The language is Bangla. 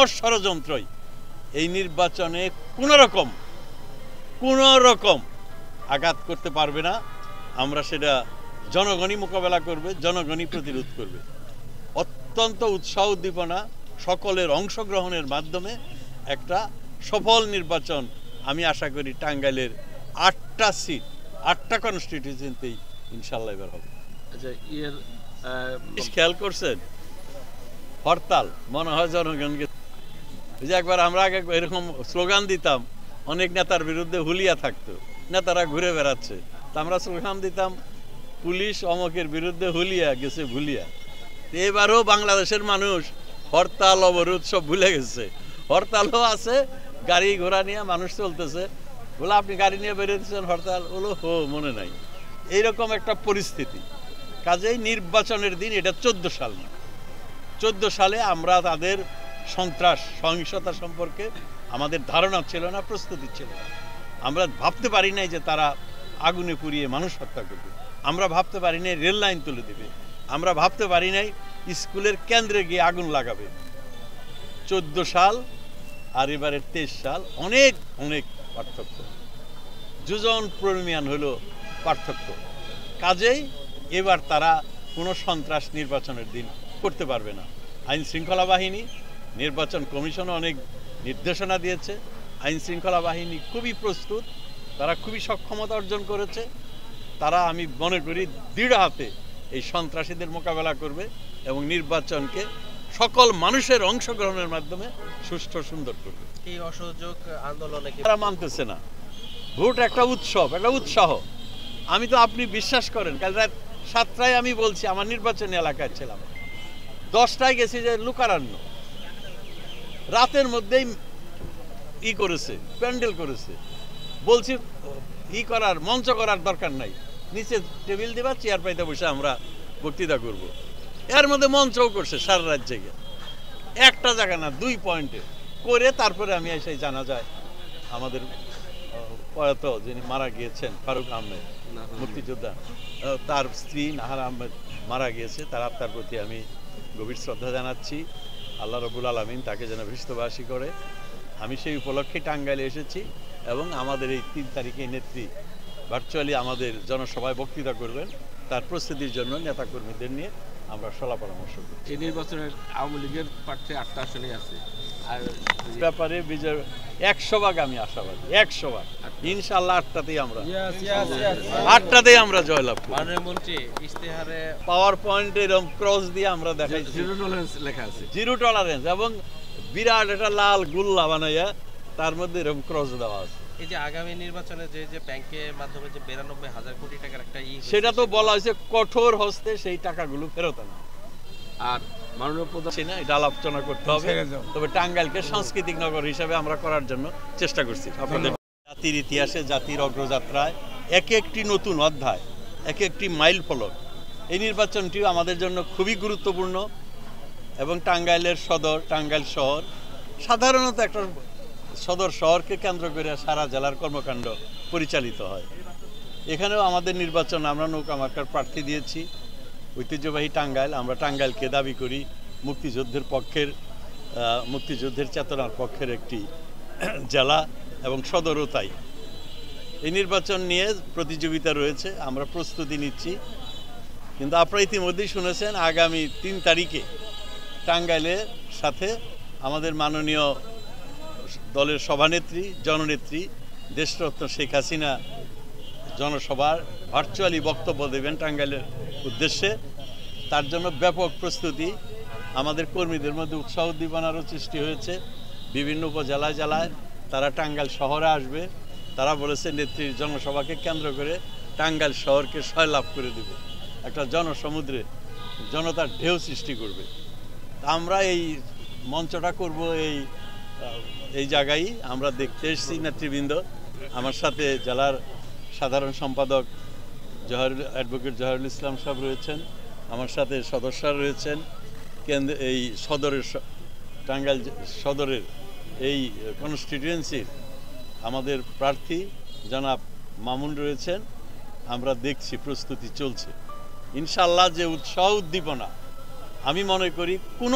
সকল ষড়যন্ত্রই এই নির্বাচনে কোনো রকম আঘাত করতে পারবে না। আমরা সেটা জনগণই মোকাবেলা করবে, জনগণই প্রতিরোধ করবে। অত্যন্ত উৎসাহ উদ্দীপনা সকলের অংশগ্রহণের মাধ্যমে একটা সফল নির্বাচন আমি আশা করি টাঙ্গাইলের 8টা সিট 8টা কনস্টিটিউয়েন্সিতেই ইনশাল্লাহ এবার হবে। আচ্ছা, খেয়াল করছেন হরতাল মনে হয় জনগণকে, যে একবার আমরা আগে এরকম স্লোগান দিতাম, অনেক নেতার বিরুদ্ধে হুলিয়া থাকতো, নেতারা ঘুরে বেড়াচ্ছে, তা আমরা স্লোগান দিতাম পুলিশ অমকের বিরুদ্ধে হুলিয়া গেছে ভুলিয়া। এবারও বাংলাদেশের মানুষ হরতাল অবরোধ সব ভুলে গেছে। হরতালও আছে, গাড়ি ঘোড়া নিয়ে মানুষ চলতেছে, বলে আপনি গাড়ি নিয়ে বেরিয়েছেন হরতাল, বলো হো মনে নাই, এইরকম একটা পরিস্থিতি। কাজেই নির্বাচনের দিন এটা 14 সাল না, 14 সালে আমরা তাদের সন্ত্রাস সহিংসতা সম্পর্কে আমাদের ধারণা ছিল না, প্রস্তুতি ছিল না। আমরা ভাবতে পারি নাই যে তারা আগুনে পুড়িয়ে মানুষ হত্যা করবে, আমরা ভাবতে পারি নাই রেল লাইন তুলে দেবে, আমরা ভাবতে পারি নাই স্কুলের কেন্দ্রে গিয়ে আগুন লাগাবে। 14 সাল আর এবারের 23 সাল অনেক অনেক পার্থক্য, যোজন পরিমাণ হলো পার্থক্য। কাজেই এবার তারা কোনো সন্ত্রাস নির্বাচনের দিন করতে পারবে না। আইন শৃঙ্খলা বাহিনী, নির্বাচন কমিশন অনেক নির্দেশনা দিয়েছে, আইন শৃঙ্খলা বাহিনী খুবই প্রস্তুত, তারা খুবই সক্ষমতা অর্জন করেছে। তারা আমি মনে করি দৃঢ় হাতে এই সন্ত্রাসীদের মোকাবেলা করবে এবং নির্বাচনকে সকল মানুষের অংশগ্রহণের মাধ্যমে সুষ্ঠু সুন্দর করবে। এই অসহযোগ আন্দোলনে তারা মানতেছে না। ভোট একটা উৎসব, একটা উৎসাহ। আমি তো, আপনি বিশ্বাস করেন, কাল রাত 7টায় আমি বলছি আমার নির্বাচনী এলাকায় ছিলাম, 10টায় গেছি যে লুকারান্ন, রাতের মধ্যেই করেছে, প্যান্ডেল করেছে। বলছি করার মঞ্চ করার দরকার নাই, নিচে টেবিল দিবা, চেয়ার পাইতে বসে আমরা বক্তৃতা করব। এর মধ্যে মঞ্চও করছে সারা রাত জেগে, একটা জায়গা না 2 পয়েন্টে করে। তারপরে আমি এসে জানা যায় আমাদের প্রয়াত যিনি মারা গিয়েছেন ফারুক আহমেদ, মুক্তিযোদ্ধা, তার স্ত্রী নাহার আহমেদ মারা গিয়েছে। তার আত্মার প্রতি আমি গভীর শ্রদ্ধা জানাচ্ছি। আল্লাহ রব্বুল আলামিন তাকে যেন ভৃষ্টবাসী করে। আমি সেই উপলক্ষে টাঙ্গাইলে এসেছি এবং আমাদের এই 3 তারিখে নেত্রী ভার্চুয়ালি আমাদের জনসভায় বক্তৃতা করবেন। তার প্রস্তুতির জন্য নেতাকর্মীদের নিয়ে আমরা সলা পরামর্শ করি। এই নির্বাচনের আওয়ামী লীগের প্রার্থী 8টা আসনেই আছে, আর ব্যাপারে বিজয় 100 ভাগ আমি আশাবাদী, 100 ভাগ ইনশাআল্লাহ 8টাতেই আমরা জয়লাভ করব। মাননীয় মন্ত্রী ইশতেহারে পাওয়ার পয়েন্ট এরকম ক্রস দিয়ে আমরা দেখাইছি, জিরো টলারেন্স লেখা আছে, জিরো টলারেন্স, এবং বিরাট একটা লাল গুল্লা বানাইয়া তার মধ্যে এরকম ক্রস দেওয়া আছে। এই যে আগামী নির্বাচনে যে ব্যাংকের মাধ্যমে যে 92,000 কোটি টাকার একটা সেটা তো বলা হয়েছে কঠোর হস্তে সেই টাকাগুলো ফেরত আনা। আর মাননীয় প্রধান না, এটা আলোচনা করতে হবে। তবে টাঙ্গাইলকে সাংস্কৃতিক নগর হিসেবে আমরা করার জন্য চেষ্টা করছি। আপনাদের জাতির ইতিহাসে, জাতির অগ্রযাত্রায় এক একটি নতুন অধ্যায়, এক একটি মাইল ফলক। এই নির্বাচনটিও আমাদের জন্য খুবই গুরুত্বপূর্ণ এবং টাঙ্গাইলের সদর, টাঙ্গাইল শহর সাধারণত একটা সদর শহরকে কেন্দ্র করে সারা জেলার কর্মকাণ্ড পরিচালিত হয়। এখানেও আমাদের নির্বাচন, আমরা নৌকা মার্কার প্রার্থী দিয়েছি। ঐতিহ্যবাহী টাঙ্গাইল, আমরা টাঙ্গাইলকে দাবি করি মুক্তিযুদ্ধের চেতনার পক্ষের একটি জেলা এবং সদরও তাই। এই নির্বাচন নিয়ে প্রতিযোগিতা রয়েছে, আমরা প্রস্তুতি নিচ্ছি। কিন্তু আপনারা ইতিমধ্যেই শুনেছেন আগামী 3 তারিখে টাঙ্গাইলের সাথে আমাদের মাননীয় দলের সভানেত্রী, জননেত্রী, দেশরত্ন শেখ হাসিনা জনসভার ভার্চুয়ালি বক্তব্য দেবেন টাঙ্গাইলের উদ্দেশ্যে। তার জন্য ব্যাপক প্রস্তুতি, আমাদের কর্মীদের মধ্যে উৎসাহ উদ্দীপনারও সৃষ্টি হয়েছে। বিভিন্ন উপজেলায় জেলায় তারা টাঙ্গাইল শহরে আসবে। তারা বলেছে নেত্রীর জনসভাকে কেন্দ্র করে টাঙ্গাইল শহরকে সয়লাভ করে দেবে, একটা জনসমুদ্রে জনতার ঢেউ সৃষ্টি করবে। আমরা এই মঞ্চটা করব এই জায়গায় আমরা দেখতে এসেছি নেতৃবৃন্দ। আমার সাথে জেলার সাধারণ সম্পাদক অ্যাডভোকেট জহিরুল ইসলাম সাহেব রয়েছেন, আমার সাথে সদস্যরা রয়েছেন, এই সদরের টাঙ্গাইল সদরের এই কনস্টিটিউয়েন্সির আমাদের প্রার্থী জনাব মামুন রয়েছেন। আমরা দেখছি প্রস্তুতি চলছে। ইনশাআল্লাহ যে উৎসাহ উদ্দীপনা, আমি মনে করি কোনো